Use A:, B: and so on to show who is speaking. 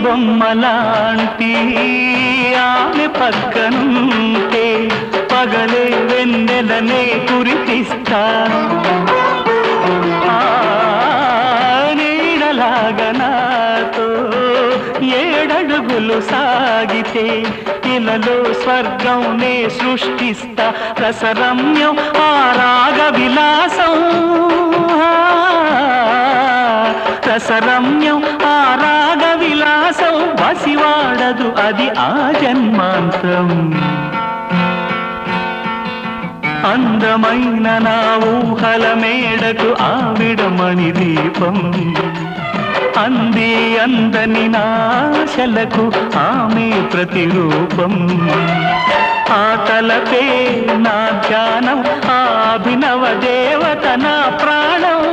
A: బొమ్మలాంటి ఆమె పక్కనుంటే పగలే వెన్నెలనే కురిపిస్తా నీడలాగా నాతో ఏడడుగులు సాగితే ఇలలో స్వర్గంనే సృష్టిస్తా రసరమ్యం ఆ రాగ విలాసం రసరమ్యం ఆ రాగ విలాసం వసివాడదు అది ఆ జన్మాంతం అందమైన నా ఊహల మేడకు ఆవిడమణి దీపం అంది అందని నాశలకు ఆమె ప్రతిరూపం ఆ తలపే నా ధ్యానం ఆ అభినవ దేవత నా ప్రాణం